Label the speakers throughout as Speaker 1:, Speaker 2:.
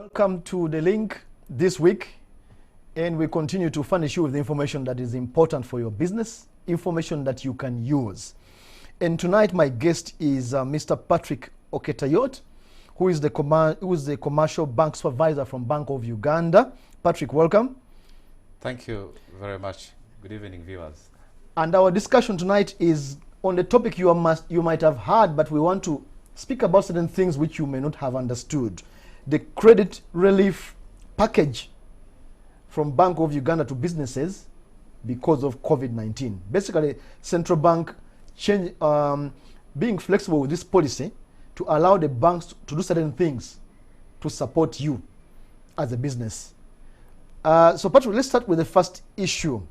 Speaker 1: Welcome to The Link this week, and we continue to furnish you with information that is important for your business, information that you can use. And tonight my guest is Mr. Patrick Oketayot, who is the commercial bank supervisor from Bank of Uganda. Patrick, welcome.
Speaker 2: Thank you very much. Good evening, viewers.
Speaker 1: And our discussion tonight is on the topic you might have heard, but we want to speak about certain things which you may not have understood. The credit relief package from Bank of Uganda to businesses because of COVID-19. Basically, central bank being flexible with this policy to allow the banks to do certain things to support you as a business. So Patrick, let's start with the first issue.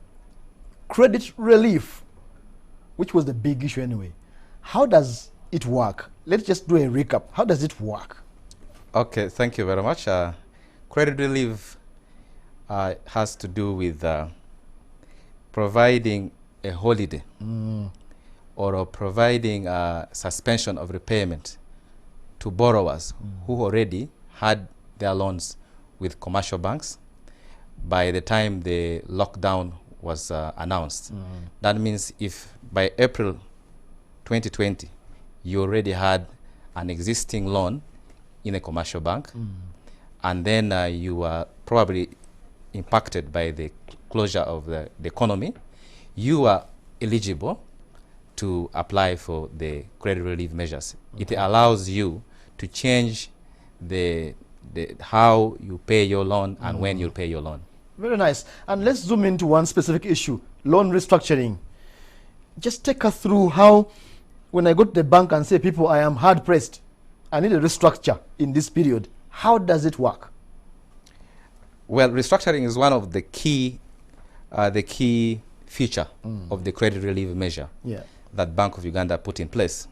Speaker 1: Credit relief, which was the big issue anyway. How does it work? Let's just do a recap. How does it work?
Speaker 2: Okay, thank you very much. Credit relief has to do with providing a holiday or providing a suspension of repayment to borrowers who already had their loans with commercial banks by the time the lockdown was announced. That means if by April 2020 you already had an existing loan in a commercial bank, and then you were probably impacted by the closure of the economy, you are eligible to apply for the credit relief measures. It allows you to change the how you pay your loan and when you pay your loan.
Speaker 1: Very nice. And let's zoom into one specific issue, loan restructuring. Just take us through how, when I go to the bank and say, people, I am hard pressed, I need a restructure in this period, how does it work?
Speaker 2: Well, restructuring is one of the key feature of the credit relief measure that Bank of Uganda put in place.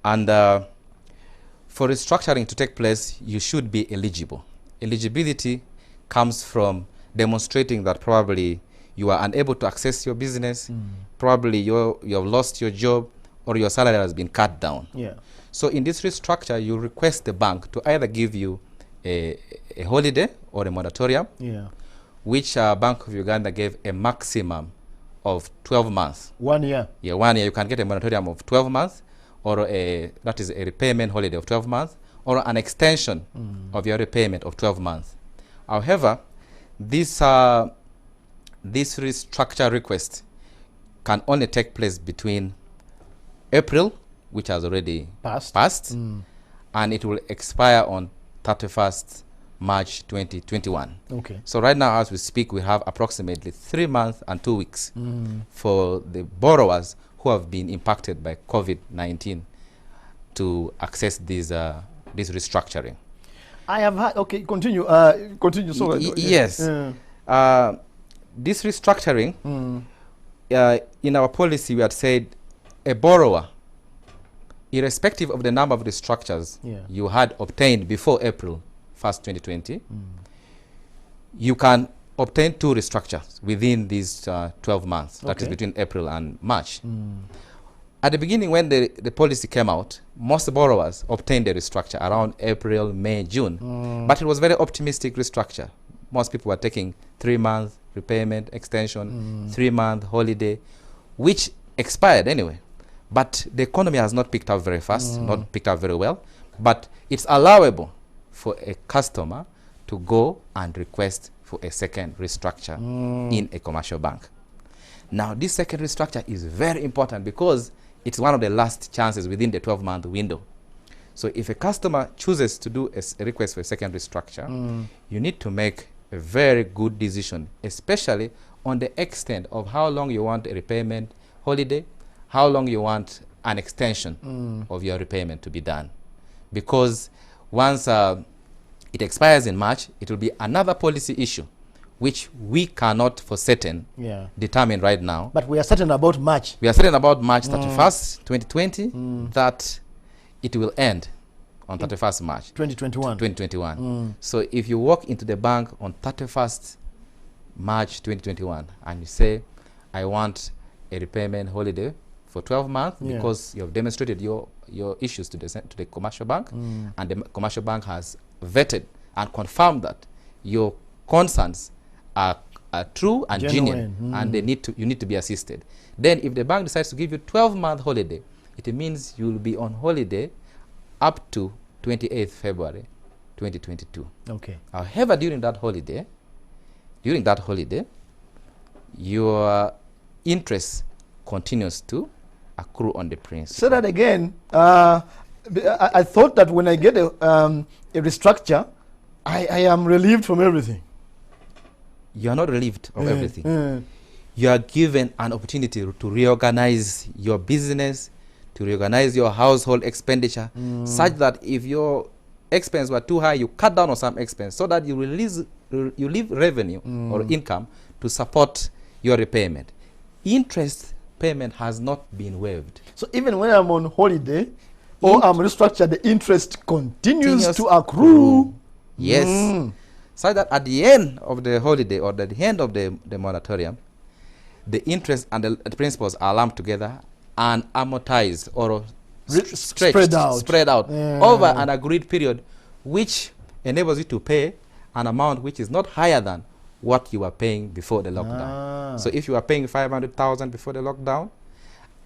Speaker 2: And for restructuring to take place, you should be eligible. Eligibility comes from demonstrating that probably you are unable to access your business, probably you have lost your job, or your salary has been cut down. So in this restructure, you request the bank to either give you a holiday or a moratorium, which Bank of Uganda gave a maximum of 12 months.
Speaker 1: 1 year.
Speaker 2: Yeah, 1 year. You can get a moratorium of 12 months, or that is a repayment holiday of 12 months, or an extension of your repayment of 12 months. However, this restructure request can only take place between April, which has already passed, and it will expire on 31st March 2021.
Speaker 1: Okay.
Speaker 2: So right now, as we speak, we have approximately 3 months and 2 weeks for the borrowers who have been impacted by COVID-19 to access this restructuring.
Speaker 1: I have had, okay, continue. Continue. So
Speaker 2: yes. This restructuring, in our policy, we had said a borrower, irrespective of the number of restructures you had obtained before April 1st, 2020, you can obtain 2 restructures within these 12 months. That is between April and March. At the beginning, when the policy came out, most borrowers obtained a restructure around April, May, June. But it was very optimistic restructure. Most people were taking 3 months repayment extension, 3-month holiday, which expired anyway. But the economy has not picked up very fast, not picked up very well. But it's allowable for a customer to go and request for a second restructure in a commercial bank. Now, this second restructure is very important because it's one of the last chances within the 12-month window. So if a customer chooses to do a request for a second restructure, you need to make a very good decision, especially on the extent of how long you want a repayment holiday, how long you want an extension of your repayment to be done. Because once it expires in March, it will be another policy issue, which we cannot for certain determine right now.
Speaker 1: But we are certain about March.
Speaker 2: We are certain about March 31st, 2020, that it will end on 31st March 2021. So if you walk into the bank on 31st March 2021 and you say, I want a repayment holiday for 12 months because you have demonstrated your issues to the commercial bank, and the commercial bank has vetted and confirm that your concerns are true and genuine, and you need to be assisted. Then if the bank decides to give you 12-month holiday, it means you will be on holiday up to 28th February 2022.
Speaker 1: Okay.
Speaker 2: However, during that holiday, your interest continues to accrue on the principal.
Speaker 1: Say that again. I thought that when I get a restructure, I am relieved from everything.
Speaker 2: You are not relieved of everything. You are given an opportunity to reorganize your business, to reorganize your household expenditure, such that if your expense were too high, you cut down on some expense so that you leave revenue or income to support your repayment. Interest payment has not been waived.
Speaker 1: So even when I'm on holiday or I'm restructured, the interest continues to accrue.
Speaker 2: Yes. So that at the end of the holiday or at the end of the moratorium, the interest and the principals are lumped together and amortized or spread out over an agreed period, which enables you to pay an amount which is not higher than what you were paying before the lockdown. So if you were paying 500,000 before the lockdown,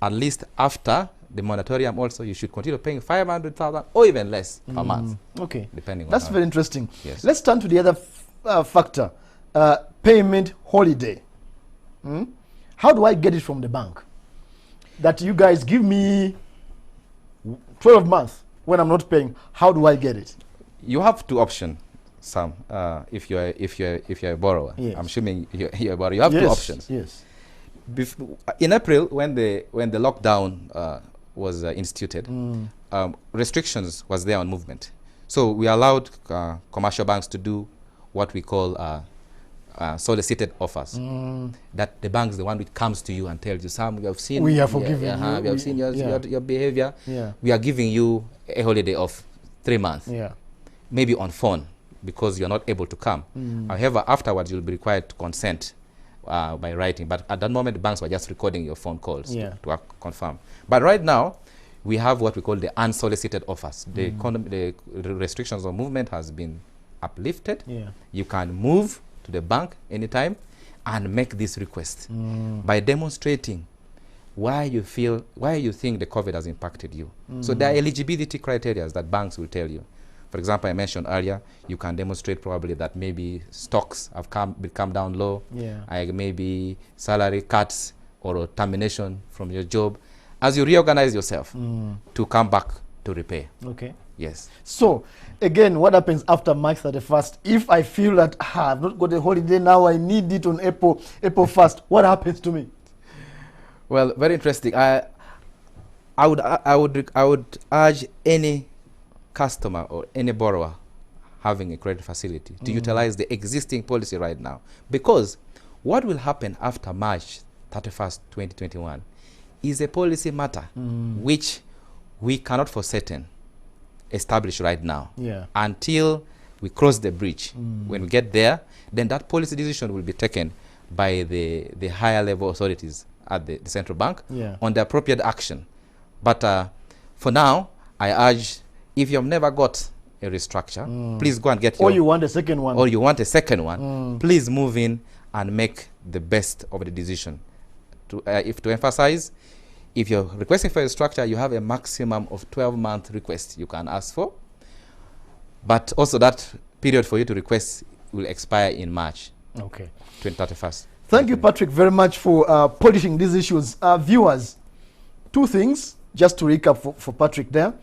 Speaker 2: at least after the moratorium also, you should continue paying 500,000 or even less per month.
Speaker 1: Okay.
Speaker 2: Depending on
Speaker 1: That's very interesting.
Speaker 2: Yes.
Speaker 1: Let's turn to the other factor, payment holiday. How do I get it from the bank? That you guys give me 12 months when I'm not paying. How do I get it?
Speaker 2: You have two options, Sam. If you're a borrower,
Speaker 1: yes.
Speaker 2: I'm assuming you're a borrower. You have two options.
Speaker 1: Yes.
Speaker 2: In April, when the lockdown was instituted, restrictions was there on movement. So we allowed commercial banks to do what we call solicited offers. That the bank is the one which comes to you and tells you, Sam, we have seen
Speaker 1: we have forgiven you.
Speaker 2: We have seen your behavior.
Speaker 1: Yeah.
Speaker 2: We are giving you a holiday of 3 months.
Speaker 1: Yeah.
Speaker 2: Maybe on phone because you're not able to come. However, afterwards you'll be required to consent by writing. But at that moment, the banks were just recording your phone calls to confirm. But right now, we have what we call the unsolicited offers. The restrictions on movement has been uplifted. Yeah. You can move to the bank anytime and make this request by demonstrating why you think the COVID has impacted you. So there are eligibility criteria that banks will tell you. For example, I mentioned earlier, you can demonstrate probably that maybe stocks have come down low, maybe salary cuts or termination from your job, as you reorganize yourself to come back to repay.
Speaker 1: Okay.
Speaker 2: Yes.
Speaker 1: So, again, what happens after March 31st? If I feel that I've not got a holiday now, I need it on April 1st, what happens to me?
Speaker 2: Well, very interesting. I would urge any customer or any borrower having a credit facility to utilize the existing policy right now, because what will happen after March 31st, 2021 is a policy matter which we cannot for certain establish right now until we cross the bridge. When we get there, then that policy decision will be taken by the higher level authorities at the central bank on the appropriate action. But for now, I urge, if you've never got a restructure, please go and get
Speaker 1: or you want a second one.
Speaker 2: Or you want a second one, please move in and make the best of the decision. To emphasize, if you're requesting for a restructure, you have a maximum of 12-month request you can ask for. But also that period for you to request will expire in March 2031.
Speaker 1: Thank you, Patrick, very much for polishing these issues. Viewers, two things, just to recap for Patrick there.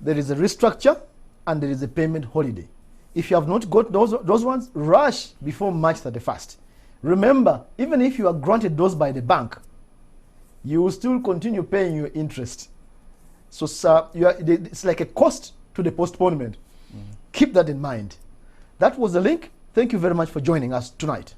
Speaker 1: There is a restructure and there is a payment holiday. If you have not got those ones, rush before March 31st. Remember, even if you are granted those by the bank, you will still continue paying your interest. So it's like a cost to the postponement. Keep that in mind. That was the link. Thank you very much for joining us tonight.